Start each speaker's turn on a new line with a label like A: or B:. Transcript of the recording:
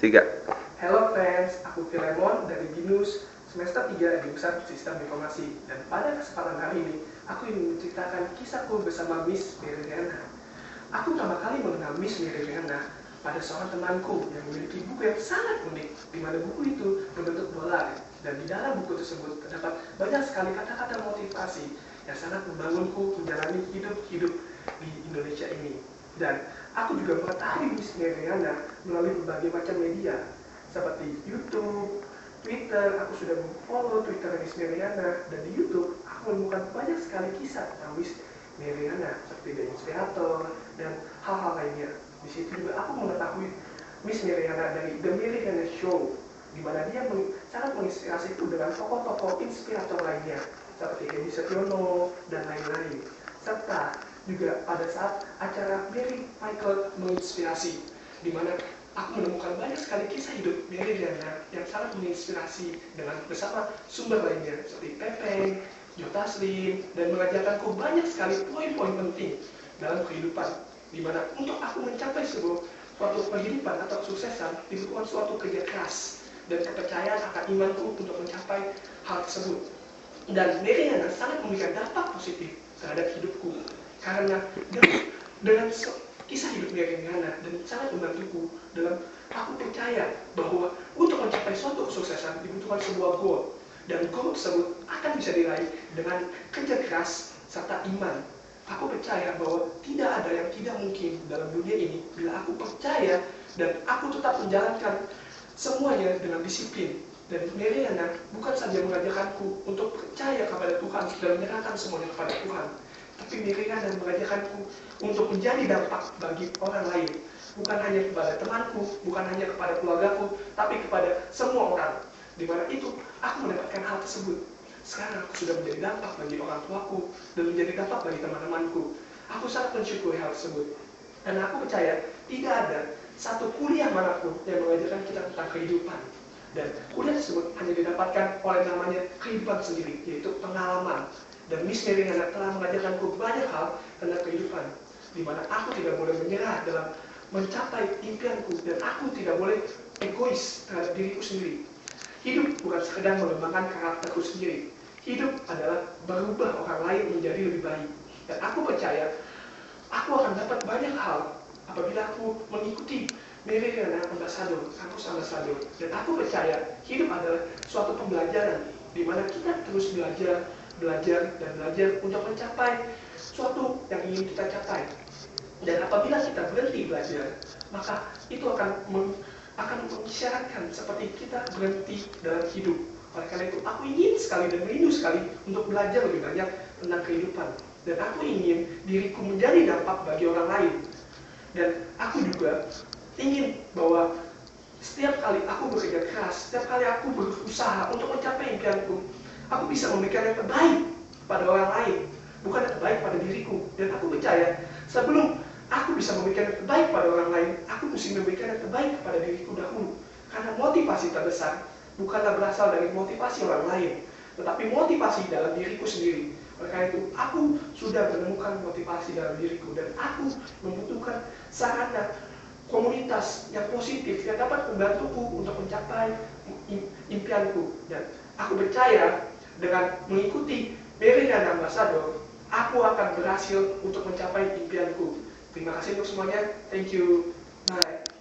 A: Tiga.
B: Hello friends, aku Filemon dari BINUS semester 3 jurusan Sistem Informasi. Dan pada kesempatan hari ini, aku ingin menceritakan kisahku bersama Miss Meriana. Aku pertama kali mengenal Miss Meriana pada seorang temanku yang memiliki buku yang sangat unik, di mana buku itu berbentuk bola. Dan di dalam buku tersebut terdapat banyak sekali kata-kata motivasi yang sangat membangunku menjalani hidup di Indonesia ini. Dan aku juga mengetahui Miss Meriana melalui berbagai macam media seperti YouTube, Twitter. Aku sudah follow Twitter Miss Meriana, dan di YouTube aku menemukan banyak sekali kisah tentang Miss Meriana seperti The Inspirator dan hal-hal lainnya. Di situ juga aku mengetahui Miss Meriana dari The Meriana Show, di mana dia sangat menginspirasiku dengan tokoh-tokoh inspirator lainnya seperti Hedi Setyono dan lain-lain. Serta juga pada saat acara Mary Michael menginspirasi, di mana aku menemukan banyak sekali kisah hidup Meriana yang sangat menginspirasi dengan bersama sumber lainnya seperti Pepe, Joe Taslim, dan mengajarkanku banyak sekali poin-poin penting dalam kehidupan, di mana untuk aku mencapai suatu kehidupan atau kesuksesan dibutuhkan suatu kerja keras dan kepercayaan akan imanku untuk mencapai hal tersebut. Dan Meriana sangat memberikan dampak positif terhadap hidupku, karena dengan kisah hidup Meriana dan sangat membantuku dalam aku percaya bahwa untuk mencapai suatu kesuksesan dibutuhkan sebuah goal, dan goal tersebut akan bisa diraih dengan kerja keras serta iman. Aku percaya bahwa tidak ada yang tidak mungkin dalam dunia ini bila aku percaya dan aku tetap menjalankan semuanya dengan disiplin. Dan Meriana bukan saja mengajarkanku untuk percaya kepada Tuhan dan menyerahkan semuanya kepada Tuhan, tapi Meriana mengajarkanku untuk menjadi dampak bagi orang lain, bukan hanya kepada temanku, bukan hanya kepada keluargaku, tapi kepada semua orang. Di mana itu aku mendapatkan hal tersebut. Sekarang aku sudah menjadi dampak bagi orang tuaku dan menjadi dampak bagi teman-temanku. Aku sangat mensyukuri hal tersebut. Dan aku percaya tidak ada satu kuliah manapun yang mengajarkan kita tentang kehidupan. Dan kuliah tersebut hanya didapatkan oleh namanya kehidupan sendiri, yaitu pengalaman. Dan Miss Meriana telah mengajarkanku banyak hal tentang kehidupan, di mana aku tidak boleh menyerah dalam mencapai impianku, dan aku tidak boleh egois terhadap diriku sendiri. Hidup bukan sekedar mengembangkan karakterku sendiri. Hidup adalah berubah orang lain menjadi lebih baik. Dan aku percaya aku akan dapat banyak hal apabila aku mengikuti Meriana Ambassador, kampus Ambassador. Dan aku percaya hidup adalah suatu pembelajaran, di mana kita terus belajar untuk mencapai suatu yang ingin kita capai. Dan apabila kita berhenti belajar, maka itu akan mengisyaratkan seperti kita berhenti dalam hidup. Oleh karena itu, aku ingin sekali dan rindu sekali untuk belajar lebih banyak tentang kehidupan. Dan aku ingin diriku menjadi dampak bagi orang lain. Dan aku juga ingin bahwa setiap kali aku bekerja keras, setiap kali aku berusaha untuk mencapai impianku, aku bisa memberikan yang terbaik pada orang lain, bukan yang terbaik pada diriku. Dan aku percaya sebelum aku bisa memberikan yang terbaik pada orang lain, aku mesti memberikan yang terbaik kepada diriku dahulu. Karena motivasi terbesar bukanlah berasal dari motivasi orang lain, tetapi motivasi dalam diriku sendiri. Oleh karena itu, aku sudah menemukan motivasi dalam diriku, dan aku membutuhkan sarana komunitas yang positif yang dapat membantuku untuk mencapai impianku. Dan aku percaya dengan mengikuti Meriana Ambassador, aku akan berhasil untuk mencapai impianku. Terima kasih untuk semuanya. Thank you. Bye.